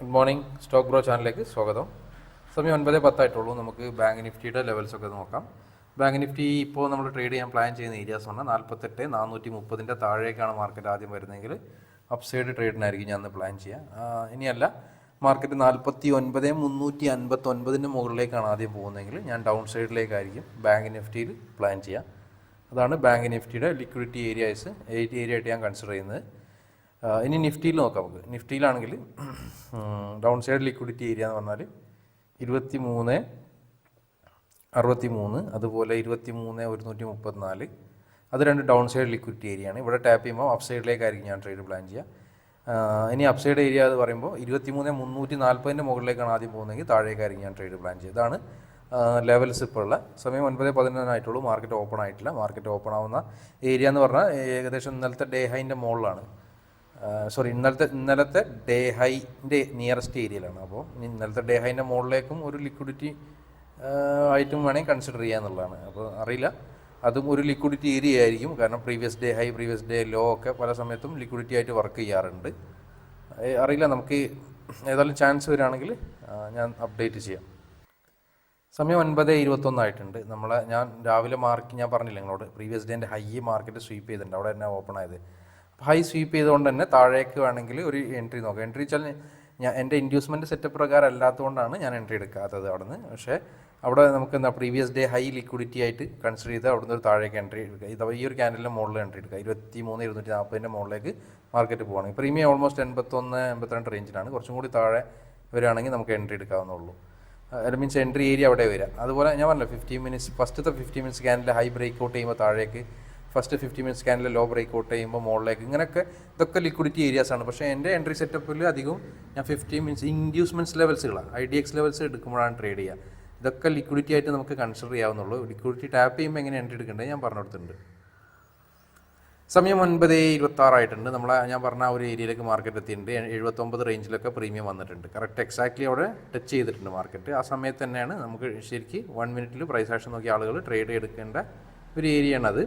Good morning stock bro ചാനലിലേക്ക് സ്വാഗതം. സമയം 9:10 നമുക്ക് ബാങ്ക് നിഫ്റ്റിയുടെ ലെവൽസൊക്കെ നോക്കാം. ബാങ്ക് നിഫ്റ്റി ഇപ്പോൾ നമ്മൾ ട്രേഡ് ചെയ്യാൻ പ്ലാൻ ചെയ്യുന്ന ഏരിയാസ് പറഞ്ഞാൽ 48,430 താഴേക്കാണ് മാർക്കറ്റ് ആദ്യം വരുന്നതെങ്കിൽ അപ്സൈഡ് ട്രേഡിനായിരിക്കും ഞാൻ പ്ലാൻ ചെയ്യുക. ഇനിയല്ല മാർക്കറ്റ് 49,359 മുകളിലേക്കാണ് ആദ്യം പോകുന്നതെങ്കിൽ ഞാൻ ഡൗൺ സൈഡിലേക്കായിരിക്കും ബാങ്ക് നിഫ്റ്റിയിൽ പ്ലാൻ ചെയ്യുക. അതാണ് ബാങ്ക് നിഫ്റ്റിയുടെ ലിക്വിഡിറ്റി ഏരിയാസ് 8 ഏരിയ ആയിട്ട് ഞാൻ കൺസിഡർ ചെയ്യുന്നത്. ഇനി നിഫ്റ്റിയിൽ നോക്കാം. നമുക്ക് നിഫ്റ്റിയിലാണെങ്കിൽ ഡൗൺ സൈഡ് ലിക്വിഡിറ്റി ഏരിയ എന്ന് പറഞ്ഞാൽ 23,63, അതുപോലെ 23,134, അത് രണ്ട് ഡൗൺ സൈഡ് ലിക്വിഡിറ്റി ഏരിയയാണ്. ഇവിടെ ടാപ്പ് ചെയ്യുമ്പോൾ അപ്പ് സൈഡിലേക്കായിരിക്കും ഞാൻ ട്രേഡ് പ്ലാൻ ചെയ്യുക. ഇനി അപ്പ് സൈഡ് ഏരിയ എന്ന് പറയുമ്പോൾ 23,340 മുകളിലേക്കാണ് ആദ്യം പോകുന്നതെങ്കിൽ താഴേക്കായിരിക്കും ഞാൻ ട്രേഡ് പ്ലാൻ ചെയ്യുക. ഇതാണ് ലെവൽസ് ഇപ്പോൾ ഉള്ള. സമയം 9:11 ആയിട്ടുള്ളൂ. മാർക്കറ്റ് ഓപ്പൺ ആയിട്ടില്ല. മാർക്കറ്റ് ഓപ്പൺ ആവുന്ന ഏരിയ എന്ന് പറഞ്ഞാൽ ഏകദേശം ഇന്നലത്തെ ഡേ ഹൈൻ്റെ മുകളിലാണ്. ഇന്നലത്തെ ഡേ ഹൈൻ്റെ നിയറസ്റ്റ് ഏരിയയിലാണ്. അപ്പോൾ ഇന്നലത്തെ ഡേ ഹൈൻ്റെ മുകളിലേക്കും ഒരു ലിക്വിഡിറ്റി ആയിട്ടും വേണമെങ്കിൽ കൺസിഡർ ചെയ്യാന്നുള്ളതാണ്. അപ്പോൾ അറിയില്ല, അതും ഒരു ലിക്വിഡിറ്റി ഏരിയ ആയിരിക്കും. കാരണം previous day high, previous day low ഒക്കെ പല സമയത്തും ലിക്വിഡിറ്റി ആയിട്ട് വർക്ക് ചെയ്യാറുണ്ട്. അറിയില്ല, നമുക്ക് ഏതായാലും ചാൻസ് വരികയാണെങ്കിൽ ഞാൻ അപ്ഡേറ്റ് ചെയ്യാം. സമയം 9:21 ആയിട്ടുണ്ട്. ഞാൻ രാവിലെ ഞാൻ പറഞ്ഞില്ല നിങ്ങളോട്, പ്രീവിയസ് ഡേൻ്റെ ഹൈ മാർക്കറ്റ് സ്വീപ്പ് ചെയ്തിട്ടുണ്ട്. അവിടെ തന്നെ ഓപ്പൺ ആയത്. ഹൈ സ്വീപ്പ് ചെയ്തുകൊണ്ട് തന്നെ താഴേക്ക് വേണമെങ്കിൽ ഒരു എൻട്രി നോക്കാം. എൻട്രി വെച്ചാൽ എൻ്റെ ഇൻഡ്യൂസ്മെൻറ്റ് സെറ്റപ്പ് പ്രകാരം അല്ലാത്തതുകൊണ്ടാണ് ഞാൻ എൻട്രി എടുക്കാത്തത് അവിടെ നിന്ന്. പക്ഷേ അവിടെ നമുക്ക് പ്രീവിയസ് ഡേ ഹൈ ലിക്വിഡിറ്റി ആയിട്ട് കൺസിഡർ ചെയ്ത് അവിടെ നിന്ന് ഒരു താഴേക്ക് എൻട്രി എടുക്കുക. ഇത് ഈ ഒരു ക്യാൻഡലിൻ്റെ മുകളിൽ എൻട്രി എടുക്കുക. 23,240 മുകളിലേക്ക് മാർക്കറ്റ് പോവുകയാണെങ്കിൽ പ്രീമിയം ഓൾമോസ്റ്റ് 81-82 റേഞ്ചിലാണ്. കുറച്ചും കൂടി താഴെ വരികയാണെങ്കിൽ നമുക്ക് എൻട്രി എടുക്കാവുന്നുള്ളൂ. അത് മീൻസ് എൻട്രി ഏരിയ അവിടെ വരിക. അതുപോലെ ഞാൻ പറഞ്ഞില്ല, 15 മിനിറ്റ്സ് ഫസ്റ്റത്തെ 15 minutes candle high break out ചെയ്യുമ്പോൾ താഴേക്ക്, first 50 minutes candle low break out ചെയ്യുമ്പോൾ മുകളിലേക്ക്, ഇതൊക്കെ ലിക്വിഡിറ്റി ഏരിയാസാണ്. പക്ഷേ എൻ്റെ എൻട്രി സെറ്റപ്പിൽ അധികം ഞാൻ 15 മിനിറ്റ്സ് ഇൻഡ്യൂസ്മെൻറ്റ്സ് ലെവൽസുകളാണ്, IDX ലെവൽസ് എടുക്കുമ്പോഴാണ് ട്രേഡ് ചെയ്യുക. ഇതൊക്കെ ലിക്വിഡിറ്റി ആയിട്ട് നമുക്ക് കൺസിഡർ ചെയ്യാവുന്നുള്ളൂ. ലിക്വിഡിറ്റി ടാപ്പ് ചെയ്യുമ്പോൾ എങ്ങനെ എൻട്രി എടുക്കേണ്ടത് ഞാൻ പറഞ്ഞു കൊടുത്തിട്ടുണ്ട്. സമയം 9:26 ആയിട്ടുണ്ട്. ഞാൻ പറഞ്ഞ ആ ഒരു ഏരിയയിലേക്ക് മാർക്കറ്റ് എത്തിയിട്ടുണ്ട്. 79 റേഞ്ചിലൊക്കെ പ്രീമിയം വന്നിട്ടുണ്ട്. കറക്റ്റ് എക്സാക്ട്ലി അവിടെ ടച്ച് ചെയ്തിട്ടുണ്ട് മാർക്കറ്റ്. ആ സമയത്ത് തന്നെയാണ് നമുക്ക് ശരിക്കും 1 മിനിറ്റിൽ പ്രൈസ് ആക്ഷൻ നോക്കിയ ആളുകൾ ട്രേഡ് എടുക്കേണ്ട ഒരു ഏരിയയാണത്.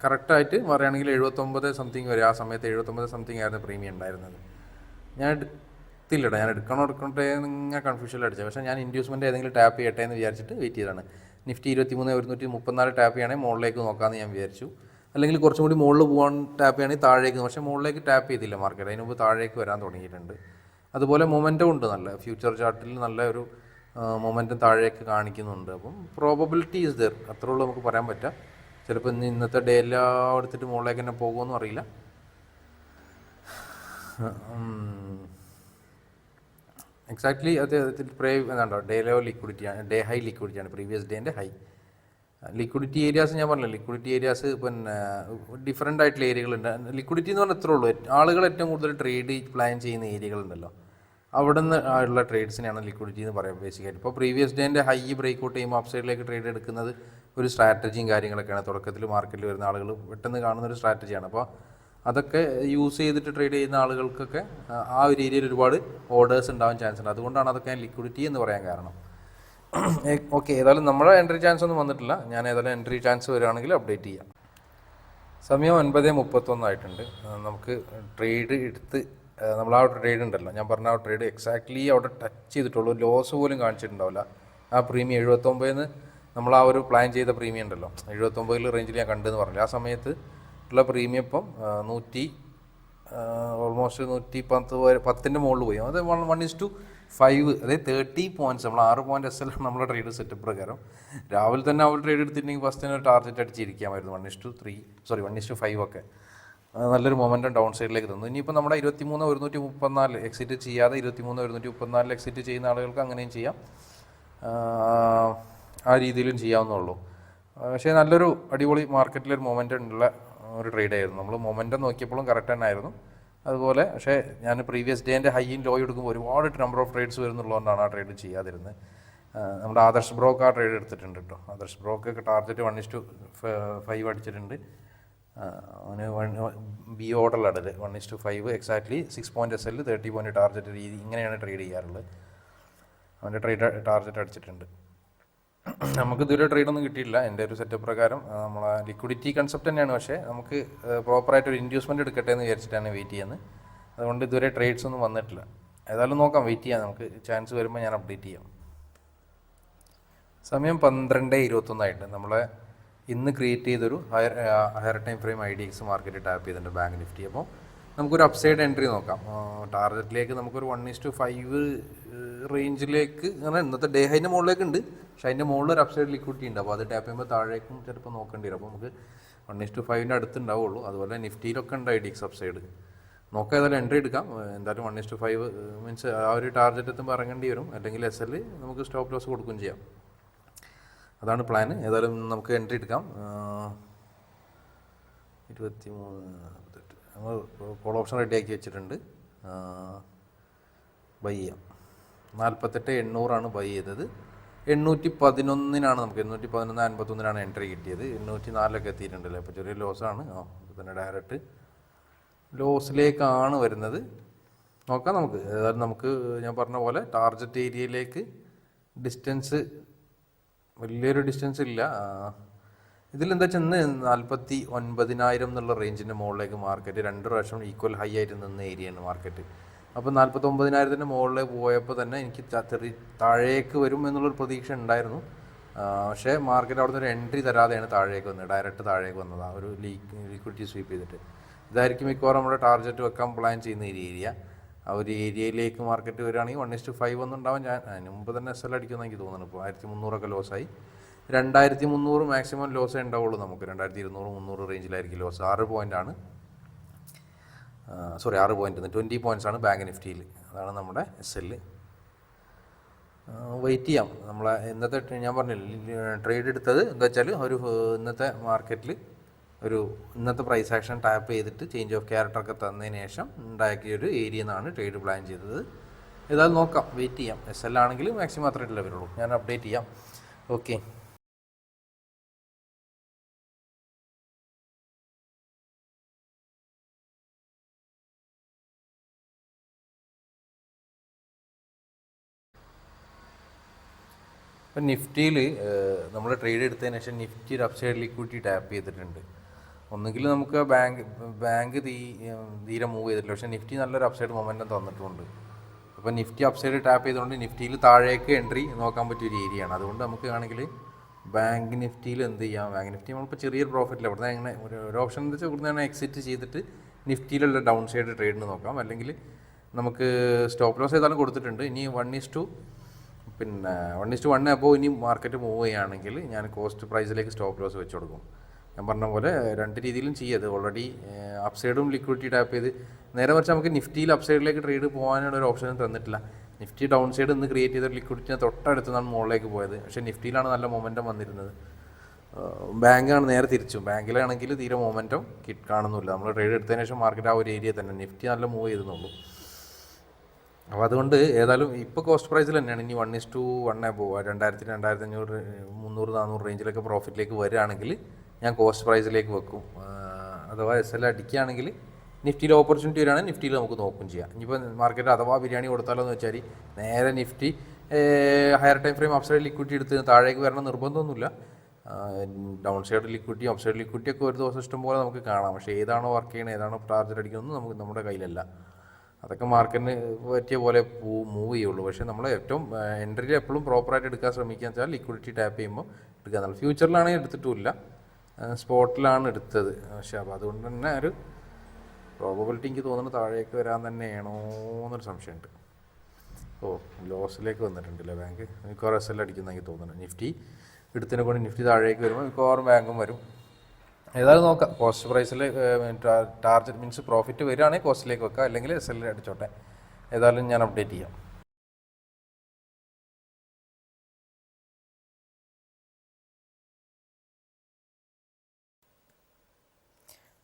കറക്റ്റായിട്ട് പറയുകയാണെങ്കിൽ 79 സംതിങ് വരെ, ആ സമയത്ത് 79 സംതിങ് ആയിരുന്നു പ്രീമിയം ഉണ്ടായിരുന്നത്. ഞാൻ എടുക്കട്ടെ ഇങ്ങനെ കൺഫ്യൂഷനിൽ അടിച്ചത്. പക്ഷേ ഞാൻ ഇൻഡ്യൂസ്മെൻറ്റ് ഏതെങ്കിലും ടാപ്പ് ചെയ്യട്ടെ എന്ന് വിചാരിച്ചിട്ട് വെയിറ്റ് ചെയ്തതാണ്. നിഫ്റ്റി 23,134 ടാപ്പ് ചെയ്യണമെങ്കിൽ മുകളിലേക്ക് നോക്കാമെന്ന് ഞാൻ വിചാരിച്ചു. അല്ലെങ്കിൽ കുറച്ചും കൂടി മുകളിൽ പോകാൻ ടാപ്പ് ചെയ്യണമെങ്കിൽ താഴേക്ക്. പക്ഷേ മുകളിലേക്ക് ടാപ്പ് ചെയ്തില്ല മാർക്കറ്റ്. അതിന് മുമ്പ് താഴേക്ക് വരാൻ തുടങ്ങിയിട്ടുണ്ട്. അതുപോലെ മൊമെൻറ്റം ഉണ്ട്, നല്ല ഫ്യൂച്ചർ ചാർട്ടിൽ നല്ല ഒരു മൊമെൻറ്റം താഴേക്ക് കാണിക്കുന്നുണ്ട്. അപ്പം പ്രോബബിലിറ്റി ഈസ് ദർ, അത്രേ ഉള്ളൂ നമുക്ക് പറയാൻ പറ്റുക. ചിലപ്പോൾ ഇന്നത്തെ ഡേ എല്ലാം എടുത്തിട്ട് മുകളിലേക്ക് തന്നെ പോകുമെന്നും അറിയില്ല. എക്സാക്ട്ലി അത് എന്താണ്ടോ ഡേ ലോ ലിക്വിഡിറ്റിയാണ്, ഡേ ഹൈ ലിക്വിഡിറ്റിയാണ്, പ്രീവിയസ് ഡേൻ്റെ ഹൈ. ലിക്വിഡിറ്റി ഏരിയാസ് ഞാൻ പറഞ്ഞില്ല, ലിക്വിഡിറ്റി ഏരിയാസ് പിന്നെ ഡിഫറെൻ്റ് ആയിട്ടുള്ള ഏരിയകളുണ്ട്. ലിക്വിഡിറ്റി എന്ന് പറഞ്ഞാൽ ഇത്രേ ഉള്ളൂ. ആളുകൾ ഏറ്റവും കൂടുതൽ ട്രേഡ് പ്ലാൻ ചെയ്യുന്ന ഏരിയകളുണ്ടല്ലോ, അവിടെ നിന്ന് ഉള്ള ട്രേഡ്സിനെയാണ് ലിക്വിഡിറ്റി എന്ന് പറയാം ബേസിക്കായിട്ട്. ഇപ്പോൾ പ്രീവിയസ് ഡേൻ്റെ ഹൈ ബ്രേക്ക് ഔട്ട് ചെയ്യുമ്പോൾ അപ്പ് സൈഡിലേക്ക് ട്രേഡ് എടുക്കുന്നത് ഒരു സ്ട്രാറ്റജിയും കാര്യങ്ങളൊക്കെയാണ്. തുടക്കത്തിൽ മാർക്കറ്റിൽ വരുന്ന ആളുകൾ പെട്ടെന്ന് കാണുന്ന ഒരു സ്ട്രാറ്റജിയാണ്. അപ്പോൾ അതൊക്കെ യൂസ് ചെയ്തിട്ട് ട്രേഡ് ചെയ്യുന്ന ആളുകൾക്കൊക്കെ ആ ഒരു ഏരിയയിൽ ഒരുപാട് ഓർഡേഴ്സ് ഉണ്ടാവാൻ ചാൻസ് ഉണ്ട്. അതുകൊണ്ടാണ് അതൊക്കെ ലിക്വിഡിറ്റി എന്ന് പറയാൻ കാരണം. ഓക്കെ, ഏതായാലും നമ്മുടെ എൻട്രി ചാൻസ് ഒന്നും വന്നിട്ടില്ല. ഞാൻ ഏതായാലും എൻട്രി ചാൻസ് വരികയാണെങ്കിൽ അപ്ഡേറ്റ് ചെയ്യാം. സമയം 9:31 ആയിട്ടുണ്ട്. നമുക്ക് ട്രേഡ് എടുത്ത് നമ്മൾ ആ ട്രേഡ് ഉണ്ടല്ലോ, ഞാൻ പറഞ്ഞ ആ ട്രേഡ് എക്സാക്ട്ലി അവിടെ ടച്ച് ചെയ്തിട്ടുള്ളൂ. ലോസ് പോലും കാണിച്ചിട്ടുണ്ടാവില്ല. ആ പ്രീമിയം 79 നമ്മൾ ആ ഒരു പ്ലാൻ ചെയ്ത പ്രീമിയം ഉണ്ടല്ലോ, 79 റേഞ്ചിൽ ഞാൻ കണ്ടെന്ന് പറഞ്ഞില്ല. ആ സമയത്ത് ഉള്ള പ്രീമിയം ഇപ്പം ഓൾമോസ്റ്റ് 110 മുകളിൽ പോയി. അത് 1:5, അതായത് 30 പോയിൻറ്റ്സ്. നമ്മൾ 6 പോയിൻറ്റ് SL നമ്മുടെ ട്രേഡ് സെറ്റപ്പ് പ്രകാരം. രാവിലെ തന്നെ അവർ ട്രേഡ് എടുത്തിട്ടുണ്ടെങ്കിൽ ഫസ്റ്റ് തന്നെ ഒരു ടാർഗറ്റ് അടിച്ചിരിക്കാമായിരുന്നു. 1:5 ഒക്കെ നല്ലൊരു മൊമെൻറ്റം ഡൗൺ സൈഡിലേക്ക് തന്നു. ഇനിയിപ്പോൾ നമ്മുടെ 23,134 എക്സിറ്റ് ചെയ്യാതെ 23,134 എക്സിറ്റ് ചെയ്യുന്ന ആളുകൾക്ക് അങ്ങനെയും ചെയ്യാം, ആ രീതിയിലും ചെയ്യാവുന്നുള്ളൂ. പക്ഷേ നല്ലൊരു അടിപൊളി മാർക്കറ്റിലൊരു മൊമെൻറ്റം ഉള്ള ഒരു ട്രേഡ് ആയിരുന്നു. നമ്മൾ മൊമെൻറ്റം നോക്കിയപ്പോഴും കറക്റ്റ് തന്നെ ആയിരുന്നു. അതുപോലെ പക്ഷേ ഞാൻ പ്രീവിയസ് ഡേൻ്റെ ഹൈയും ലോ എടുക്കുമ്പോൾ ഒരുപാട് നമ്പർ ഓഫ് ട്രേഡ്സ് വരുന്നുള്ളതുകൊണ്ടാണ് ആ ട്രേഡ് ചെയ്യാതിരുന്നത്. നമ്മുടെ ആദർശ് ബ്രോക്ക് ആ ട്രേഡ് എടുത്തിട്ടുണ്ട് കേട്ടോ. ആദർശ് ബ്രോക്ക് ടാർഗറ്റ് 1:5 അടിച്ചിട്ടുണ്ട്. അവന് ബി ഓർഡറിലാണ് 1:5 exactly 6 point SL 30 point target രീതി, ഇങ്ങനെയാണ് ട്രേഡ് ചെയ്യാറുള്ളത്. അവൻ്റെ ടാർഗറ്റ് അടിച്ചിട്ടുണ്ട്. നമുക്ക് ഇതുവരെ ട്രേഡൊന്നും കിട്ടിയില്ല എൻ്റെ ഒരു സെറ്റപ്പ് പ്രകാരം. നമ്മളെ ലിക്വിഡിറ്റി കൺസെപ്റ്റ് തന്നെയാണ്. പക്ഷേ നമുക്ക് പ്രോപ്പറായിട്ടൊരു ഇൻഡ്യൂസ്മെൻറ്റ് എടുക്കട്ടെ എന്ന് വിചാരിച്ചിട്ടാണ് വെയിറ്റ് ചെയ്യുന്നത്. അതുകൊണ്ട് ഇതുവരെ ട്രേഡ്സ് ഒന്നും വന്നിട്ടില്ല. ഏതായാലും നോക്കാം, വെയിറ്റ് ചെയ്യാം, നമുക്ക് ചാൻസ് വരുമ്പോൾ ഞാൻ അപ്ഡേറ്റ് ചെയ്യാം. സമയം 12:21 നമ്മളെ ഇന്ന് ക്രിയേറ്റ് ചെയ്തൊരു higher time frame IDX market tap ചെയ്തിട്ടുണ്ട് ബാങ്ക് നിഫ്റ്റി. അപ്പോൾ നമുക്കൊരു അപ്സൈഡ് എൻട്രി നോക്കാം. ടാർഗറ്റിലേക്ക് നമുക്കൊരു 1:5 റേഞ്ചിലേക്ക്, അങ്ങനെ ഇന്നത്തെ ഡേ ഹൈൻ്റെ മുകളിലേക്ക് ഉണ്ട്, പക്ഷേ അതിൻ്റെ മുകളിൽ ഒരു അപ്സൈഡ് ലിക്വിഡിറ്റി ഉണ്ട്. അപ്പോൾ അത് ടാപ്പ് ചെയ്യുമ്പോൾ താഴേക്കും ചിലപ്പോൾ നോക്കേണ്ടി വരും. അപ്പോൾ നമുക്ക് 1:5 അടുത്തുണ്ടാവുള്ളൂ. അതുപോലെ നിഫ്റ്റിയിലൊക്കെ ഉണ്ട് IDX അപ്സൈഡ്. നോക്കാം, ഏതായാലും എൻട്രി എടുക്കാം. എന്തായാലും 1:5 മീൻസ് ആ ഒരു ടാർഗറ്റ് എത്തുമ്പോൾ ഇറങ്ങേണ്ടി വരും, അല്ലെങ്കിൽ SL നമുക്ക് സ്റ്റോപ്പ് ലോസ് കൊടുക്കുകയും ചെയ്യാം. അതാണ് പ്ലാൻ. ഏതായാലും നമുക്ക് എൻട്രി എടുക്കാം. 23 നമ്മൾ കോൾ ഓപ്ഷൻ റെഡിയാക്കി വെച്ചിട്ടുണ്ട്. ബൈ ചെയ്യാം. 48,800 ബൈ ചെയ്തത്. 811 നമുക്ക് 811.51 എൻട്രി കിട്ടിയത്. 804 എത്തിയിട്ടുണ്ടല്ലോ. അപ്പോൾ ചെറിയ ലോസാണ്. അപ്പോൾ തന്നെ ഡയറക്റ്റ് ലോസിലേക്കാണ് വരുന്നത്. നോക്കാം നമുക്ക്. ഏതായാലും നമുക്ക് ഞാൻ പറഞ്ഞ പോലെ ടാർഗറ്റ് ഏരിയയിലേക്ക് ഡിസ്റ്റൻസ് വലിയൊരു ഡിസ്റ്റൻസ് ഇല്ല. ഇതിലെന്താ വെച്ചാൽ ഇന്ന് 49,000 എന്നുള്ള റേഞ്ചിൻ്റെ മുകളിലേക്ക് മാർക്കറ്റ് 2 പ്രാവശ്യം ഈക്വൽ ഹൈ ആയിട്ട് നിന്ന ഏരിയയാണ് മാർക്കറ്റ്. അപ്പോൾ 49,000 മുകളിലേക്ക് പോയപ്പോൾ തന്നെ എനിക്ക് താഴേക്ക് വരും എന്നുള്ളൊരു പ്രതീക്ഷ ഉണ്ടായിരുന്നു. പക്ഷേ മാർക്കറ്റ് അവിടെ നിന്ന് ഒരു എൻട്രി തരാതെയാണ് താഴേക്ക് വന്നത്, ഡയറക്റ്റ് താഴേക്ക് വന്നതാണ് ഒരു ലിക്വിഡിറ്റി സ്വീപ്പ് ചെയ്തിട്ട്. ഇതായിരിക്കും മിക്കവാറും നമ്മുടെ ടാർഗറ്റ് വെക്കാൻ പ്ലാൻ ചെയ്യുന്ന ഒരു ഏരിയ. ആ ഒരു ഏരിയയിലേക്ക് മാർക്കറ്റ് വരികയാണെങ്കിൽ 1:5 ഒന്നും ഉണ്ടാവും. ഞാൻ അതിന് മുമ്പ് തന്നെ SL അടിക്കുമെന്ന് എനിക്ക് തോന്നുന്നു. ഇപ്പോൾ 1,300 ലോസായി. 2,300 മാക്സിമം ലോസേ ഉണ്ടാവുള്ളൂ നമുക്ക്. 2,200-300 റേഞ്ചിലായിരിക്കും ലോസ്. 6 പോയിൻ്റാണ്, 6 പോയിൻ്റ് 20 പോയിൻറ്റ്സാണ് ബാങ്ക് നിഫ്റ്റിയിൽ. അതാണ് നമ്മുടെ SL. വെയിറ്റ് ചെയ്യാം. നമ്മളെ ഇന്നത്തെ ഞാൻ പറഞ്ഞില്ല ട്രേഡ് എടുത്തത് എന്താ വെച്ചാൽ ഒരു ഇന്നത്തെ മാർക്കറ്റിൽ ഇന്നത്തെ പ്രൈസ് ആക്ഷൻ ടാപ്പ് ചെയ്തിട്ട് ചേഞ്ച് ഓഫ് ക്യാരക്ടറൊക്കെ തന്നതിന് ശേഷം ഉണ്ടാക്കിയൊരു ഏരിയ എന്നാണ് ട്രേഡ് പ്ലാൻ ചെയ്തത്. ഏതായാലും നോക്കാം, വെയിറ്റ് ചെയ്യാം. SL ആണെങ്കിൽ മാക്സിമം അത്ര ഇല്ല വരുള്ളൂ. ഞാൻ അപ്ഡേറ്റ് ചെയ്യാം. ഓക്കെ. ഇപ്പം നിഫ്റ്റിയിൽ നമ്മൾ ട്രേഡ് എടുത്തതിന് ശേഷം നിഫ്റ്റി ഒരു അപ്സൈഡ് ലിക്വിഡിറ്റി ടാപ്പ് ചെയ്തിട്ടുണ്ട്. ഒന്നുകിൽ നമുക്ക് ബാങ്ക് തീരെ മൂവ് ചെയ്തിട്ടില്ല, പക്ഷേ നിഫ്റ്റി നല്ലൊരു അപ്സൈഡ് മൊമെൻറ്റം തന്നിട്ടുണ്ട്. അപ്പോൾ നിഫ്റ്റി അപ്സൈഡ് ടാപ്പ് ചെയ്തുകൊണ്ട് നിഫ്റ്റിയിൽ താഴേക്ക് എൻട്രി നോക്കാൻ പറ്റിയൊരു ഏരിയയാണ്. അതുകൊണ്ട് നമുക്ക് ആണെങ്കിൽ ബാങ്ക് നിഫ്റ്റിയിൽ എന്ത് ചെയ്യാം, ബാങ്ക് നിഫ്റ്റി നമ്മളിപ്പോൾ ചെറിയൊരു പ്രോഫിറ്റില്ല, ഇവിടുന്ന് എങ്ങനെ ഒരു ഓപ്ഷൻ എന്ന് വെച്ചാൽ ഇവിടുന്ന് തന്നെ എക്സിറ്റ് ചെയ്തിട്ട് നിഫ്റ്റിയിലുള്ള ഡൗൺ സൈഡ് ട്രേഡിന് നോക്കാം. അല്ലെങ്കിൽ നമുക്ക് സ്റ്റോപ്പ് ലോസ് ഏതായാലും കൊടുത്തിട്ടുണ്ട്. ഇനി 1:1 അപ്പോൾ ഇനി മാർക്കറ്റ് മൂവ് ചെയ്യുകയാണെങ്കിൽ ഞാൻ കോസ്റ്റ് പ്രൈസിലേക്ക് സ്റ്റോപ്പ് ലോസ് വെച്ച് കൊടുക്കും. ഞാൻ പറഞ്ഞ പോലെ 2 രീതിയിലും ചെയ്യത് ഓൾറെഡി അപ്സൈഡും ലിക്വിഡിറ്റി ടാപ്പ് ചെയ്ത്. നേരെ മറിച്ച് നമുക്ക് നിഫ്റ്റിയിൽ അപ്സൈഡിലേക്ക് ട്രേഡ് പോകാനുള്ള ഒരു ഓപ്ഷനും തന്നിട്ടില്ല. നിഫ്റ്റി ഡൗൺ സൈഡ് ഇന്ന് ക്രിയേറ്റ് ചെയ്ത ലിക്വിഡിറ്റിനെ തൊട്ടടുത്ത് നിന്നാണ് മുകളിലേക്ക് പോയത്. പക്ഷേ നിഫ്റ്റിയിലാണ് നല്ല മൊമെൻറ്റം വന്നിരുന്നത്. ബാങ്കാണ് നേരെ തിരിച്ചു. ബാങ്കിലാണെങ്കിൽ തീരെ മൊമെൻറ്റം കാണുന്നില്ല. നമ്മൾ ട്രേഡ് എടുത്തതിന് ശേഷം മാർക്കറ്റ് ആ ഒരു ഏരിയ തന്നെ നിഫ്റ്റി നല്ല മൂവ് ചെയ്തെന്നുള്ളൂ. അപ്പോൾ അതുകൊണ്ട് ഏതായാലും ഇപ്പോൾ കോസ്റ്റ് പ്രൈസിൽ തന്നെയാണ്. ഇനി 1:1 പോവുക. 2,000-2,500 300-400 റേഞ്ചിലൊക്കെ പ്രോഫിറ്റിലേക്ക് വരികയാണെങ്കിൽ ഞാൻ കോസ്റ്റ് പ്രൈസിലേക്ക് വെക്കും. അഥവാ SL അടിക്കുകയാണെങ്കിൽ നിഫ്റ്റിയിൽ ഓപ്പർച്യൂണിറ്റി വരികയാണെങ്കിൽ നിഫ്റ്റിയിൽ നമുക്ക് നോക്കും ചെയ്യാം. ഇനിയിപ്പോൾ മാർക്കറ്റ് അഥവാ ബിരിയാണി കൊടുത്താലോ എന്ന് വെച്ചാൽ നേരെ Nifty higher time frame upside liquidity എടുത്ത് താഴേക്ക് വരണം നിർബന്ധമൊന്നുമില്ല. Down side liquidity upside liquidity ഒക്കെ ഒരു ദിവസം ഇഷ്ടം പോലെ നമുക്ക് കാണാം. പക്ഷേ ഏതാണോ വർക്ക് ചെയ്യണത്, ഏതാണോ ടാർഗറ്റ് അടിക്കുന്നത് നമുക്ക് നമ്മുടെ കയ്യിലല്ല. അതൊക്കെ മാർക്കറ്റിന് പറ്റിയ പോലെ മൂവ് ചെയ്യുള്ളൂ. പക്ഷേ നമ്മൾ ഏറ്റവും എൻട്രിയിൽ എപ്പോഴും പ്രോപ്പറായിട്ട് എടുക്കാൻ ശ്രമിക്കുക വെച്ചാൽ ലിക്വിഡിറ്റി ടാപ്പ് ചെയ്യുമ്പോൾ എടുക്കുക എന്നുള്ളത്. ഫ്യൂച്ചറിലാണെങ്കിൽ എടുത്തിട്ടുമില്ല, സ്പോട്ടിലാണ് എടുത്തത്. പക്ഷേ അപ്പോൾ അതുകൊണ്ട് തന്നെ ഒരു പ്രോബബിലിറ്റി എനിക്ക് തോന്നുന്നത് താഴേക്ക് വരാൻ തന്നെയാണോ എന്നൊരു സംശയമുണ്ട്. ലോസിലേക്ക് വന്നിട്ടുണ്ടല്ലേ ബാങ്ക്. മിക്കവാറും SL അടിക്കുന്ന എനിക്ക് തോന്നുന്നു. നിഫ്റ്റി എടുത്തതിനെ കൊണ്ട് നിഫ്റ്റി താഴേക്ക് വരുമ്പോൾ മിക്കവാറും ബാങ്കും വരും. ഏതായാലും നോക്കാം. കോസ്റ്റ് പ്രൈസിൽ ടാർഗറ്റ് മീൻസ് പ്രോഫിറ്റ് വരികയാണെങ്കിൽ കോസ്റ്റിലേക്ക് വെക്കാം, അല്ലെങ്കിൽ SL അടിച്ചോട്ടെ. ഏതായാലും ഞാൻ അപ്ഡേറ്റ് ചെയ്യാം.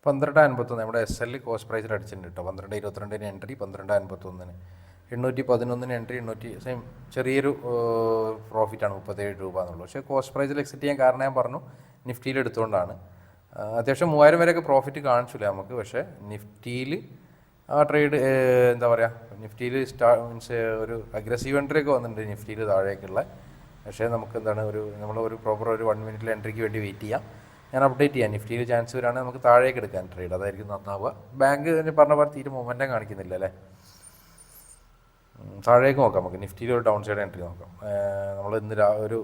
പന്ത്രണ്ട് 52 നമ്മുടെ SL കോസ്റ്റ് പ്രൈസിൽ അടിച്ചിട്ടുണ്ട് കേട്ടോ. 12.22 എൻട്രി, 12.51 811 എൻട്രി, സെയിം ചെറിയൊരു പ്രോഫിറ്റാണ് 37 രൂപ എന്നുള്ളൂ. പക്ഷേ കോസ്റ്റ് പ്രൈസിൽ എക്സിറ്റ് ചെയ്യാൻ കാരണം ഞാൻ പറഞ്ഞു നിഫ്റ്റിയിൽ എടുത്തുകൊണ്ടാണ്. അത്യാവശ്യം 3000 വരെയൊക്കെ പ്രോഫിറ്റ് കാണിച്ചില്ല നമുക്ക്. പക്ഷേ നിഫ്റ്റിയിൽ ആ ട്രേഡ് എന്താ പറയുക, നിഫ്റ്റിയിൽ മീൻസ് ഒരു അഗ്രസീവ് എൻട്രി ഒക്കെ വന്നിട്ടുണ്ട് നിഫ്റ്റിയിൽ താഴേക്കുള്ള. പക്ഷേ നമുക്ക് എന്താണ് നമ്മളൊരു പ്രോപ്പർ ഒരു 1 മിനിറ്റിൽ എൻട്രിക്ക് വേണ്ടി വെയിറ്റ് ചെയ്യാം. ഞാൻ അപ്ഡേറ്റ് ചെയ്യാം. നിഫ്റ്റിയിൽ ചാൻസ് വരാണെങ്കിൽ നമുക്ക് താഴേക്ക് എടുക്കാൻ ട്രേഡ്, അതായിരിക്കും നന്നാവുക. ബാങ്ക് പറഞ്ഞ പോലെ തീരെ മൊമെൻറ്റം കാണിക്കുന്നില്ല അല്ലേ. താഴേക്ക് നോക്കാം, നമുക്ക് നിഫ്റ്റിയിൽ ഒരു ഡൗൺ സൈഡ് എൻട്രി നോക്കാം. നമ്മൾ ഇന്ന് ഒരു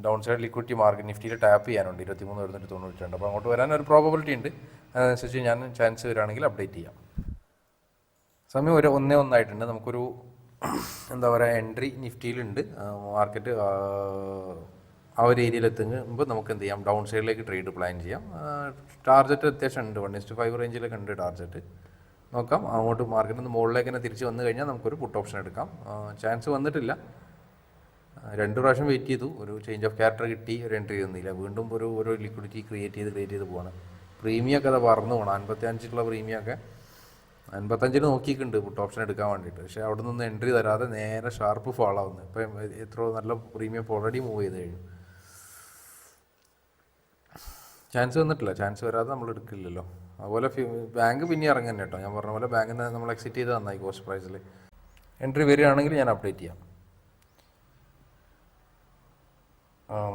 ഡൗൺ സൈഡ് ലിക്വിഡിറ്റി മാർക്കറ്റ് നിഫ്റ്റിയിൽ ടാപ്പ് ചെയ്യാനുണ്ട് 23,192. അപ്പോൾ അങ്ങോട്ട് വരാൻ ഒരു പ്രോബബിലിറ്റി ഉണ്ട്. അതനുസരിച്ച് ഞാൻ ചാൻസ് വരികയാണെങ്കിൽ അപ്ഡേറ്റ് ചെയ്യാം. സമയം 1:01 ആയിട്ടുണ്ട്. നമുക്കൊരു എന്താ പറയുക എൻട്രി നിഫ്റ്റിയിലുണ്ട്. മാർക്കറ്റ് ആ ഒരു ഏരിയയിൽ എത്തുമ്പോൾ നമുക്ക് എന്ത് ചെയ്യാം, ഡൗൺ സൈഡിലേക്ക് ട്രേഡ് പ്ലാൻ ചെയ്യാം. ടാർജറ്റ് അത്യാവശ്യം ഉണ്ട്, 1:5 റേഞ്ചിലൊക്കെ ഉണ്ട് ടാർജറ്റ്. നോക്കാം, അങ്ങോട്ട് മാർക്കറ്റിൽ നിന്ന് മുകളിലേക്ക് തന്നെ തിരിച്ച് വന്നു കഴിഞ്ഞാൽ നമുക്കൊരു പുട്ട് ഓപ്ഷൻ എടുക്കാം. ചാൻസ് വന്നിട്ടില്ല, 2 പ്രാവശ്യം വെയിറ്റ് ചെയ്തു, ഒരു ചേഞ്ച് ഓഫ് ക്യാരക്ടർ കിട്ടി, ഒരു എൻട്രി തന്നില്ല. വീണ്ടും ഒരു ലിക്വിഡിറ്റി ക്രിയേറ്റ് ചെയ്ത് പോവാണ്. പ്രീമിയമൊക്കെ അത് പറന്നു പോകണം. 55 പ്രീമിയമൊക്കെ 55 നോക്കിയിട്ടുണ്ട് പുട്ട് ഓപ്ഷൻ എടുക്കാൻ വേണ്ടിയിട്ട്. പക്ഷേ അവിടെ നിന്ന് എൻട്രി തരാതെ നേരെ ഷാർപ്പ് ഫാൾ ആവുന്നത്. ഇപ്പം എത്ര നല്ല പ്രീമിയം ഓൾറെഡി മൂവ് ചെയ്ത് കഴിഞ്ഞു. ചാൻസ് വന്നിട്ടില്ല, ചാൻസ് വരാതെ നമ്മൾ എടുക്കില്ലല്ലോ. അതുപോലെ ബാങ്ക് പിന്നെ ഇറങ്ങി തന്നെ കേട്ടോ. ഞാൻ പറഞ്ഞ പോലെ ബാങ്കിന് നമ്മൾ എക്സിറ്റ് ചെയ്ത് നന്നായി കോസ്റ്റ് പ്രൈസിൽ. എൻട്രി വരികയാണെങ്കിൽ ഞാൻ അപ്ഡേറ്റ് ചെയ്യാം.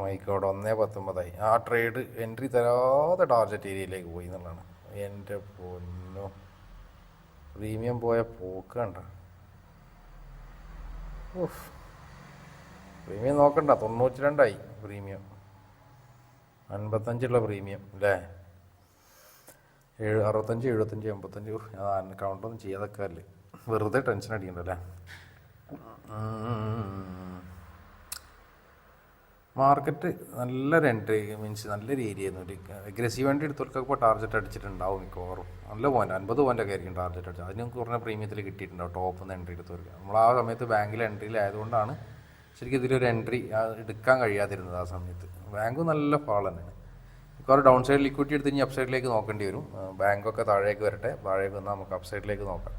മൈക്കോടെ 1:19 ആ ട്രേഡ് എൻട്രി തരാതെ ടാർജറ്റ് ഏരിയയിലേക്ക് പോയി എന്നുള്ളതാണ്. എൻ്റെ പൊന്നോ, പ്രീമിയം പോയ പോക്ക് കണ്ട. പ്രീമിയം നോക്കണ്ട, 92 പ്രീമിയം, 55 പ്രീമിയം അല്ലേ. 65, 75, 85. ഞാൻ കൗണ്ടൊന്നും ചെയ്യാതൊക്കെ അല്ലേ, വെറുതെ ടെൻഷൻ അടിക്കണ്ടല്ലേ. മാർക്കറ്റ് നല്ലൊരു എൻട്രി മീൻസ് നല്ലൊരു ഏരിയ ആയിരുന്നു. ഒരു അഗ്രസീവ് വേണ്ടി എടുത്തവർക്കൊക്കെ ഇപ്പോൾ ടാർജറ്റ് അടിച്ചിട്ടുണ്ടാവും മിക്കവാറും. നല്ല പോയിന്റ് 50 പോയിൻ്റൊക്കെ ആയിരിക്കും ടാർജറ്റ് അടിച്ചത്. അതിനും കുറഞ്ഞ പ്രീമിയത്തിൽ കിട്ടിയിട്ടുണ്ടാവും ടോപ്പിൽ നിന്ന് എൻട്രി എടുത്തവർക്ക്. നമ്മൾ ആ സമയത്ത് ബാങ്കിൽ എൻട്രിയിലായതുകൊണ്ടാണ് ശരിക്കും ഇതിലൊരു എൻട്രി എടുക്കാൻ കഴിയാതിരുന്നത് ആ സമയത്ത്. ബാങ്ക് നല്ല ഫാൾ തന്നെയാണ്. മിക്കവാറും ഡൗൺ സൈഡ് ലിക്വിഡിറ്റി എടുത്ത് ഇനി അപ്പ് സൈഡിലേക്ക് നോക്കേണ്ടി വരും. ബാങ്കൊക്കെ താഴേക്ക് വരട്ടെ, താഴേക്ക് വന്നാൽ നമുക്ക് അപ്പ് സൈഡിലേക്ക് നോക്കാം.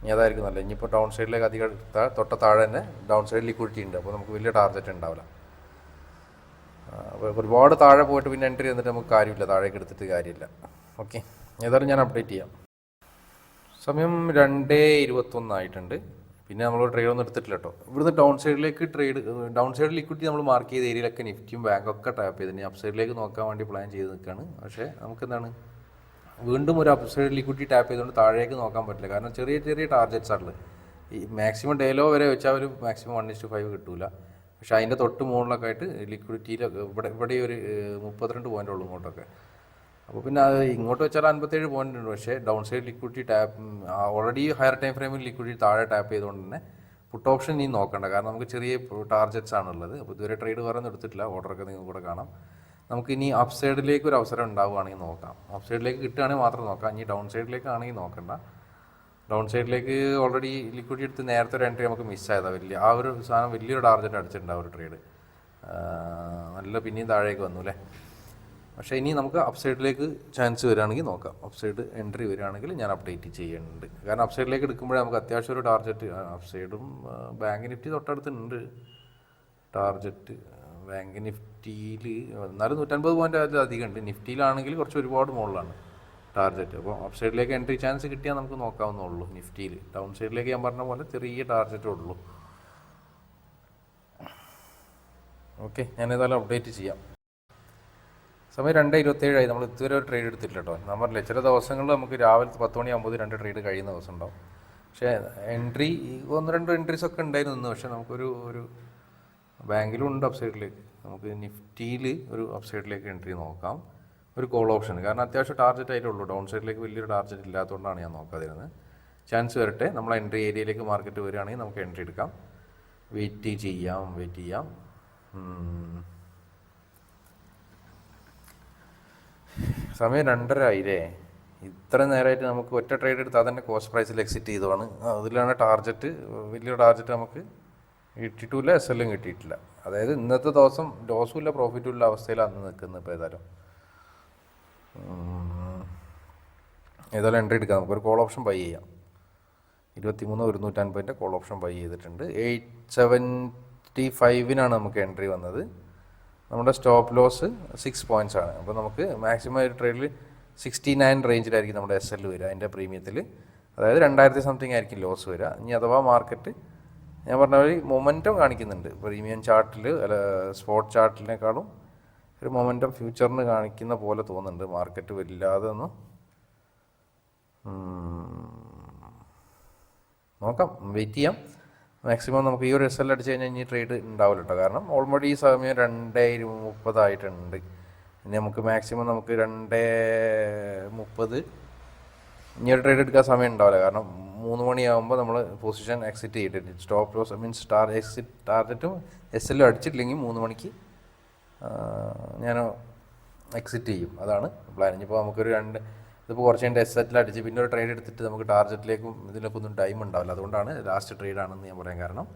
ഇനി അതായിരിക്കും നല്ലത്. ഇനിയിപ്പോൾ ഡൗൺ സൈഡിലേക്ക് അധികം തൊട്ട താഴെ തന്നെ ഡൗൺ സൈഡ് ലിക്വിഡിറ്റി ഉണ്ട്. അപ്പോൾ നമുക്ക് വലിയ ടാർജറ്റ് ഉണ്ടാവില്ല. ഒരുപാട് താഴെ പോയിട്ട് പിന്നെ എൻട്രി തന്നിട്ട് നമുക്ക് കാര്യമില്ല, താഴേക്ക് എടുത്തിട്ട് കാര്യമില്ല. ഓക്കെ, ഏതായാലും ഞാൻ അപ്ഡേറ്റ് ചെയ്യാം. സമയം 2:21 ആയിട്ടുണ്ട്. പിന്നെ നമ്മൾ ട്രേഡ് ഒന്നും എടുത്തിട്ടില്ല കേട്ടോ. ഇവിടുന്ന് ഡൗൺ സൈഡിലേക്ക് ഡൗൺ സൈഡ് ലിക്വിഡിറ്റി നമ്മൾ മാർക്ക് ചെയ്ത ഏരിയയിലൊക്കെ നിഫ്റ്റിയും ബാങ്കൊക്കെ ടാപ്പ് ചെയ്ത് ഇനി അപ്പ് സൈഡിലേക്ക് നോക്കാൻ വേണ്ടി പ്ലാൻ ചെയ്ത് നിൽക്കുകയാണ്. പക്ഷേ നമുക്കെന്താണ്, വീണ്ടും ഒരു അപ്പ് സൈഡ് ലിക്വിഡിറ്റി ടാപ്പ് ചെയ്തുകൊണ്ട് താഴേക്ക് നോക്കാൻ പറ്റില്ല. കാരണം ചെറിയ ടാർജറ്റ്സ് ആണുള്ളത്. ഈ മാക്സിമം ഡേലോ വരെ വെച്ചാൽ ഒരു മാക്സിമം 1:5 കിട്ടൂല. പക്ഷേ അതിൻ്റെ തൊട്ട് മുകളിലൊക്കെ ആയിട്ട് ലിക്വിഡിറ്റിയിലൊക്കെ ഇവിടെ ഒരു 32 പോയിൻ്റ് ഉള്ളൂ ഇങ്ങോട്ടൊക്കെ. അപ്പോൾ പിന്നെ അത് ഇങ്ങോട്ട് വെച്ചാൽ 57 പോയിൻ്റ് ഉണ്ട്. പക്ഷേ down side liquidity tap already higher time ഫ്രെയിമിൽ ലിക്വിഡിറ്റി താഴെ ടാപ്പ് ചെയ്തുകൊണ്ട് തന്നെ പുട്ട് ഓപ്ഷൻ ഇനി നോക്കണ്ട. കാരണം നമുക്ക് ചെറിയ ടാർജറ്റ്സ് ആണുള്ളത്. അപ്പോൾ ഇതുവരെ ട്രേഡ് വേറെ ഒന്നും എടുത്തിട്ടില്ല. ഓർഡറൊക്കെ നിങ്ങൾക്ക് കൂടെ കാണാം. നമുക്ക് ഇനി അപ്പ് സൈഡിലേക്ക് ഒരു അവസരം ഉണ്ടാവുകയാണെങ്കിൽ നോക്കാം. അപ്പ് സൈഡിലേക്ക് കിട്ടുകയാണെങ്കിൽ മാത്രം നോക്കാം. ഇനി ഡൗൺ സൈഡിലേക്കാണെങ്കിൽ നോക്കണ്ട. ഡൗൺ സൈഡിലേക്ക് ഓൾറെഡി ലിക്വിഡിറ്റി എടുത്ത് നേരത്തെ ഒരു എൻട്രി നമുക്ക് മിസ്സായതാണ്. ആ ഒരു സാധനം വലിയൊരു ടാർജറ്റ് അടിച്ചിട്ടുണ്ട് ആ ഒരു ട്രേഡ്. നല്ല പിന്നെയും താഴേക്ക് വന്നു അല്ലേ. പക്ഷേ ഇനി നമുക്ക് അപ്പ് സൈഡിലേക്ക് ചാൻസ് വരികയാണെങ്കിൽ നോക്കാം. അപ്പ് സൈഡ് എൻട്രി വരികയാണെങ്കിൽ ഞാൻ അപ്ഡേറ്റ് ചെയ്യുന്നുണ്ട്. കാരണം അപ്പ് സൈഡിലേക്ക് എടുക്കുമ്പോഴേ നമുക്ക് അത്യാവശ്യം ഒരു ടാർജറ്റ്, അപ്പ് സൈഡും ബാങ്ക് നിഫ്റ്റി തൊട്ടടുത്തുണ്ട് ടാർജറ്റ്. ബാങ്ക് നിഫ്റ്റിയിൽ എന്നാലും 150 പോയിൻ്റ് അധികം ഉണ്ട്. നിഫ്റ്റിയിലാണെങ്കിൽ കുറച്ച് ഒരുപാട് മുകളിലാണ് ടാർജറ്റ്. അപ്പോൾ അപ്പ് സൈഡിലേക്ക് എൻട്രി ചാൻസ് കിട്ടിയാൽ നമുക്ക് നോക്കാവുന്നുള്ളൂ നിഫ്റ്റിയിൽ. ഡൗൺ സൈഡിലേക്ക് ഞാൻ പറഞ്ഞ പോലെ ചെറിയ ടാർജറ്റേ ഉള്ളൂ. ഓക്കെ, ഞാൻ ഏതായാലും അപ്ഡേറ്റ് ചെയ്യാം. സമയം 2:27 നമ്മൾ ഇതുവരെ ഒരു ട്രേഡ് എടുത്തിട്ടില്ല കേട്ടോ. ഞാൻ പറഞ്ഞില്ലേ, ചില ദിവസങ്ങളിൽ നമുക്ക് രാവിലെ 10 മണിയാകുമ്പോൾ 2 ട്രേഡ് കഴിയുന്ന ദിവസം ഉണ്ടാവും. പക്ഷേ എൻട്രി 1-2 എൻട്രീസ് ഒക്കെ ഉണ്ടായിരുന്നു. പക്ഷേ നമുക്കൊരു ബാങ്കിലും ഉണ്ട് അപ്പ് സൈഡിലേക്ക്. നമുക്ക് നിഫ്റ്റിയിൽ ഒരു അപ്പ് സൈഡിലേക്ക് എൻട്രി നോക്കാം, ഒരു കോൾ ഓപ്ഷൻ. കാരണം അത്യാവശ്യം ടാർജറ്റ് ആയിട്ടുള്ളൂ. ഡൗൺ സൈഡിലേക്ക് വലിയൊരു ടാർജറ്റ് ഇല്ലാത്തതുകൊണ്ടാണ് ഞാൻ നോക്കാതിരുന്നത്. ചാൻസ് വരട്ടെ. നമ്മൾ എൻട്രി ഏരിയയിലേക്ക് മാർക്കറ്റ് വരികയാണെങ്കിൽ നമുക്ക് എൻട്രി എടുക്കാം. വെയിറ്റ് ചെയ്യാം. സമയം 2:30 ആയില്ലേ. ഇത്ര നേരമായിട്ട് നമുക്ക് ഒറ്റ ട്രേഡ് എടുത്ത് അതന്നെ കോസ്റ്റ് പ്രൈസിൽ എക്സിറ്റ് ചെയ്തതാണ്. അതിലാണ് ടാർജറ്റ്, വലിയ ടാർജറ്റ് നമുക്ക് കിട്ടിയിട്ടില്ല, SL കിട്ടിയിട്ടില്ല. അതായത് ഇന്നത്തെ ദിവസം ലോസും ഇല്ല പ്രോഫിറ്റും ഇല്ല അവസ്ഥയിലാണ് അന്ന് നിൽക്കുന്നത്. ഇപ്പോൾ ഏതായാലും എൻട്രി എടുക്കാം. നമുക്കൊരു കോൾ ഓപ്ഷൻ ബൈ ചെയ്യാം. 23,150 കോൾ ഓപ്ഷൻ ബൈ ചെയ്തിട്ടുണ്ട്. 875 നമുക്ക് എൻട്രി വന്നത്. നമ്മുടെ സ്റ്റോപ്പ് ലോസ് 6 പോയിൻറ്റ്സ് ആണ്. അപ്പോൾ നമുക്ക് മാക്സിമം ഒരു ട്രേഡിൽ 69 റേഞ്ചിലായിരിക്കും നമ്മുടെ SL വരിക അതിൻ്റെ പ്രീമിയത്തിൽ. അതായത് 2000 സംതിങ് ആയിരിക്കും ലോസ് വരിക. ഇനി അഥവാ മാർക്കറ്റ് ഞാൻ പറഞ്ഞ ഒരു മൊമെൻറ്റം കാണിക്കുന്നുണ്ട് പ്രീമിയം ചാർട്ടിൽ, അല്ല സ്പോട്ട് ചാർട്ടിനേക്കാളും ഒരു മൊമെൻറ്റം ഫ്യൂച്ചറിന് കാണിക്കുന്ന പോലെ തോന്നുന്നുണ്ട്. മാർക്കറ്റ് വല്ലാതെ ഒന്ന് നോക്കാം, വെയിറ്റ് ചെയ്യാം. മാക്സിമം നമുക്ക് ഈ ഒരു SL അടിച്ച് കഴിഞ്ഞാൽ ഇനി ട്രേഡ് ഉണ്ടാവില്ല കേട്ടോ. കാരണം ഓൾറെഡി ഈ സമയം 2:30 ആയിട്ടുണ്ട്. ഇനി നമുക്ക് മാക്സിമം നമുക്ക് 2:30 ഇനി ഒരു ട്രേഡ് എടുക്കാൻ സമയം ഉണ്ടാവില്ല. കാരണം 3 മണിയാകുമ്പോൾ നമ്മൾ പൊസിഷൻ എക്സിറ്റ് ചെയ്തിട്ട് സ്റ്റോപ്പ് ലോസ് മീൻസ് ടാർഗറ്റും SL അടിച്ചിട്ടില്ലെങ്കിൽ 3 മണിക്ക് ഞാൻ എക്സിറ്റ് ചെയ്യും. അതാണ് പ്ലാൻ. ഇനിയിപ്പോൾ നമുക്കൊരു ഇതിപ്പോൾ കുറച്ച് കഴിഞ്ഞിട്ട് SL അടിച്ച് പിന്നെ ഒരു ട്രേഡ് എടുത്തിട്ട് നമുക്ക് ടാർഗറ്റിലേക്കും ഇതിലൊക്കെ ഒന്നും ടൈം ഉണ്ടാവില്ല. അതുകൊണ്ടാണ് ലാസ്റ്റ് ട്രേഡാണെന്ന് ഞാൻ പറയാൻ കാരണം.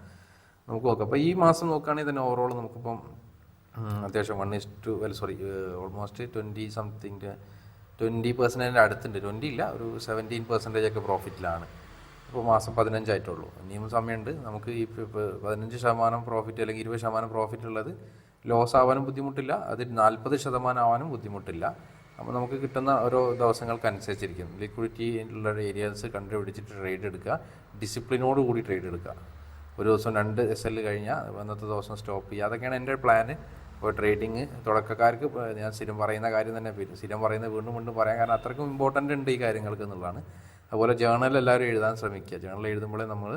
നമുക്ക് നോക്കാം. അപ്പോൾ ഈ മാസം നോക്കുകയാണെങ്കിൽ തന്നെ ഓവറോൾ നമുക്കിപ്പം അത്യാവശ്യം ഓൾമോസ്റ്റ് 20% അടുത്തുണ്ട്. 20 ഇല്ല, ഒരു 17% ഒക്കെ പ്രോഫിറ്റിലാണ്. ഇപ്പോൾ മാസം 15 ആയിട്ടുള്ളൂ. ഇനിയും സമയമുണ്ട്. നമുക്ക് ഈ 15% പ്രോഫിറ്റ് അല്ലെങ്കിൽ 20% പ്രോഫിറ്റ് ഉള്ളത് ലോസ് ആവാനും ബുദ്ധിമുട്ടില്ല, അത് 40% ആവാനും ബുദ്ധിമുട്ടില്ല. അപ്പോൾ നമുക്ക് കിട്ടുന്ന ഓരോ ദിവസങ്ങൾക്കനുസരിച്ചിരിക്കും. ലിക്വിഡിറ്റി ഉള്ള ഏരിയാസ് കണ്ടുപിടിച്ചിട്ട് ട്രേഡ് എടുക്കുക, ഡിസിപ്ലിനോട് കൂടി ട്രേഡ് എടുക്കുക. ഒരു ദിവസം 2 SL കഴിഞ്ഞാൽ അന്നത്തെ ദിവസം സ്റ്റോപ്പ് ചെയ്യുക. അതൊക്കെയാണ് എൻ്റെ പ്ലാന്. ഇപ്പോൾ ട്രേഡിങ് തുടക്കക്കാർക്ക് ഞാൻ സ്ഥിരം പറയുന്ന കാര്യം തന്നെ, സ്ഥിരം പറയുന്നത് വീണ്ടും വീണ്ടും പറയാൻ കാരണം അത്രയ്ക്കും ഇമ്പോർട്ടൻ്റ് ഉണ്ട് ഈ കാര്യങ്ങൾക്ക് എന്നുള്ളതാണ്. അതുപോലെ ജേർണൽ എല്ലാവരും എഴുതാൻ ശ്രമിക്കുക. ജേർണൽ എഴുതുമ്പോഴേ നമ്മൾ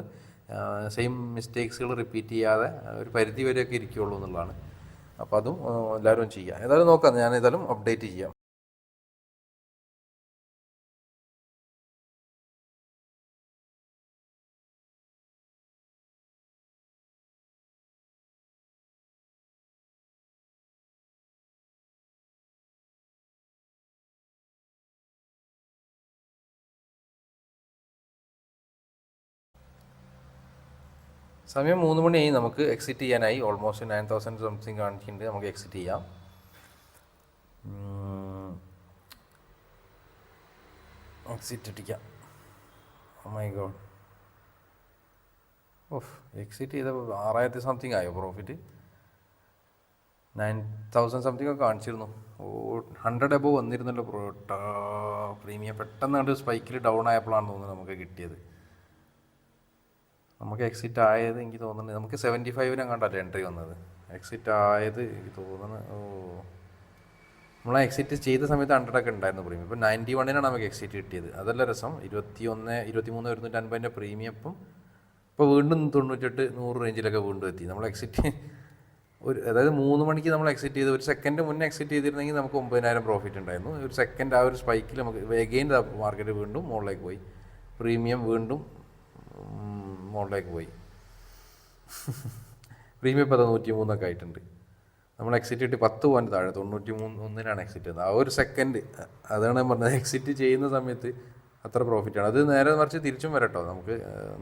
സെയിം മിസ്റ്റേക്സുകൾ റിപ്പീറ്റ് ചെയ്യാതെ ഒരു പരിധി വരെയൊക്കെ ഇരിക്കുകയുള്ളൂ എന്നുള്ളതാണ്. അപ്പോൾ അതും എല്ലാവരും ചെയ്യുക. ഏതായാലും നോക്കാം, ഞാൻ ഏതായാലും അപ്ഡേറ്റ് ചെയ്യാം. സമയം 3 മണിയായി. നമുക്ക് എക്സിറ്റ് ചെയ്യാനായി. ഓൾമോസ്റ്റ് 9,000 സംതിങ് കാണിക്കുന്നുണ്ട്. നമുക്ക് എക്സിറ്റ് ചെയ്യാം. എക്സിറ്റ് അടിക്കാം. ഓ മൈ ഗോഡ്, എക്സിറ്റ് ചെയ്ത 6,000 സംതിങ് ആയോ പ്രോഫിറ്റ്? 9,000 സംതിങ് ഒക്കെ കാണിച്ചിരുന്നു. 100 എബോവ് വന്നിരുന്നല്ലോ പ്രീമിയം. പെട്ടെന്ന് കണ്ട് സ്പൈക്കിൽ ഡൗൺ ആയപ്പോഴാണ് തോന്നുന്നത് നമുക്ക് കിട്ടിയത്. നമുക്ക് എക്സിറ്റ് ആയത് എനിക്ക് തോന്നുന്നത് നമുക്ക് 75 കണ്ടല്ലേ എൻട്രി വന്നത്. എക്സിറ്റ് ആയത് എനിക്ക് തോന്നുന്നത് നമ്മൾ എക്സിറ്റ് ചെയ്ത സമയത്ത് 100 ഒക്കെ ഉണ്ടായിരുന്നു പ്രീമിയം. ഇപ്പോൾ 91 നമുക്ക് എക്സിറ്റ് കിട്ടിയത്. അതല്ല രസം. 23 പ്രീമിയം ഇപ്പോൾ വീണ്ടും 98 100 റേഞ്ചിലൊക്കെ വീണ്ടും എത്തി. നമ്മൾ എക്സിറ്റ് അതായത് 3 മണിക്ക് നമ്മൾ എക്സിറ്റ് ചെയ്ത് 1 സെക്കൻഡ് മുന്നേ എക്സിറ്റ് ചെയ്തിരുന്നെങ്കിൽ നമുക്ക് 9,000 പ്രോഫിറ്റ് ഉണ്ടായിരുന്നു. 1 സെക്കൻഡ് ആ ഒരു സ്പൈക്കിൽ നമുക്ക് എഗെയിൻ മാർക്കറ്റ് വീണ്ടും മുകളിലേക്ക് പോയി. പ്രീമിയം വീണ്ടും മുകളിലേക്ക് പോയി. പ്രീമിയം ഇപ്പോൾ 103 ആയിട്ടുണ്ട്. നമ്മൾ എക്സിറ്റ് ഇട്ട് 10 പോയിന്റ് താഴെ 93 എക്സിറ്റ് ചെയ്യുന്നത്. ആ ഒരു സെക്കൻഡ്, അതാണ് ഞാൻ പറഞ്ഞത്. എക്സിറ്റ് ചെയ്യുന്ന സമയത്ത് അത്ര പ്രോഫിറ്റാണ്. അത് നേരെ മറിച്ച് തിരിച്ചും വരട്ടോ. നമുക്ക്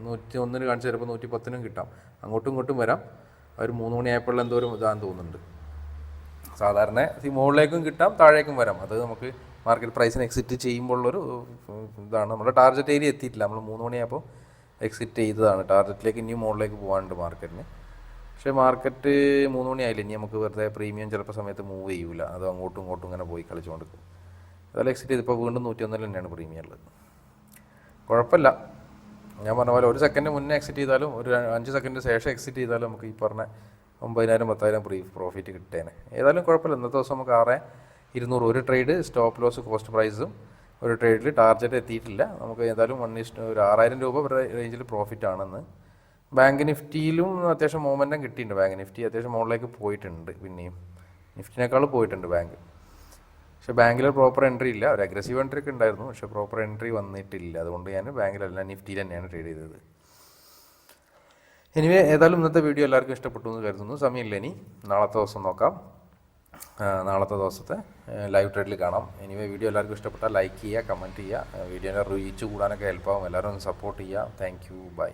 101 കാണിച്ച് ചിലപ്പോൾ 110 കിട്ടാം. അങ്ങോട്ടും ഇങ്ങോട്ടും വരാം. ഒരു 3 മണിയായപ്പോൾ എന്തോരം ഇതാന്ന് തോന്നുന്നുണ്ട്. സാധാരണ മുകളിലേക്കും കിട്ടാം, താഴേക്കും വരാം. അത് നമുക്ക് മാർക്കറ്റ് പ്രൈസിന് എക്സിറ്റ് ചെയ്യുമ്പോഴുള്ളൊരു ഇതാണ്. നമ്മുടെ ടാർഗറ്റ് ഏരിയ എത്തിയിട്ടില്ല. നമ്മൾ 3 മണിയായപ്പോൾ എക്സിറ്റ് ചെയ്തതാണ്. ടാർഗറ്റിലേക്ക് ഇനിയും മുകളിലേക്ക് പോകാനുണ്ട് മാർക്കറ്റിന്. പക്ഷേ മാർക്കറ്റ് 3 മണിയായില്ല. ഇനി നമുക്ക് വെറുതെ പ്രീമിയം ചിലപ്പോൾ സമയത്ത് മൂവ് ചെയ്യൂല. അത് അങ്ങോട്ടും ഇങ്ങോട്ടും ഇങ്ങനെ പോയി കളിച്ചുകൊണ്ടിരിക്കും. അതുപോലെ എക്സിറ്റ് ചെയ്തിപ്പോൾ വീണ്ടും 101 തന്നെയാണ് പ്രീമിയം ഉള്ളത്. കുഴപ്പമില്ല. ഞാൻ പറഞ്ഞ പോലെ 1 സെക്കൻഡ് മുന്നേ എക്സിറ്റ് ചെയ്താലും 5 സെക്കൻഡ് ശേഷം എക്സിറ്റ് ചെയ്താലും നമുക്ക് ഈ പറഞ്ഞ 9,000 10,000 പ്രോഫിറ്റ് കിട്ടേനെ. ഏതായാലും കുഴപ്പമില്ല. ഇന്നത്തെ ദിവസം നമുക്ക് 6,200 ഒരു ട്രേഡ് സ്റ്റോപ്പ് ലോസ് കോസ്റ്റ് പ്രൈസും ഒരു ട്രേഡിൽ ടാർഗറ്റ് എത്തിയിട്ടില്ല. നമുക്ക് ഏതായാലും ഒരു 6,000 രൂപ റേഞ്ചിൽ പ്രോഫിറ്റ് ആണെന്ന്. ബാങ്ക് നിഫ്റ്റിയിലും അത്യാവശ്യം മൂവ്മെൻറ്റും കിട്ടിയിട്ടുണ്ട്. ബാങ്ക് നിഫ്റ്റി അത്യാവശ്യം മുകളിലേക്ക് പോയിട്ടുണ്ട്. പിന്നെയും നിഫ്റ്റിനേക്കാൾ പോയിട്ടുണ്ട് ബാങ്ക്. പക്ഷേ ബാങ്കിൽ പ്രോപ്പർ എൻട്രി ഇല്ല. ഒരു അഗ്രസീവ് എൻട്രി ഒക്കെ ഉണ്ടായിരുന്നു, പക്ഷേ പ്രോപ്പർ എൻട്രി വന്നിട്ടില്ല. അതുകൊണ്ട് ഞാൻ ബാങ്കിലല്ല നിഫ്റ്റിയിൽ തന്നെയാണ് ട്രേഡ് ചെയ്തത്. എനിവേ ഏതായാലും ഇന്നത്തെ വീഡിയോ എല്ലാവർക്കും ഇഷ്ടപ്പെട്ടു എന്ന് കരുതുന്നു. സമയമില്ല, ഇനി നാളത്തെ ദിവസം നോക്കാം. നാളത്തെ ദിവസത്തെ ലൈവ് ട്രേഡിൽ കാണാം. എനിവേ വീഡിയോ എല്ലാവർക്കും ഇഷ്ടപ്പെട്ടാൽ ലൈക്ക് ചെയ്യുക, കമൻറ്റ് ചെയ്യുക. വീഡിയോനെ റീച്ച് കൂടാനൊക്കെ ഹെൽപ്പാകും. എല്ലാവരും ഒന്ന് സപ്പോർട്ട് ചെയ്യുക. Thank you. ബൈ.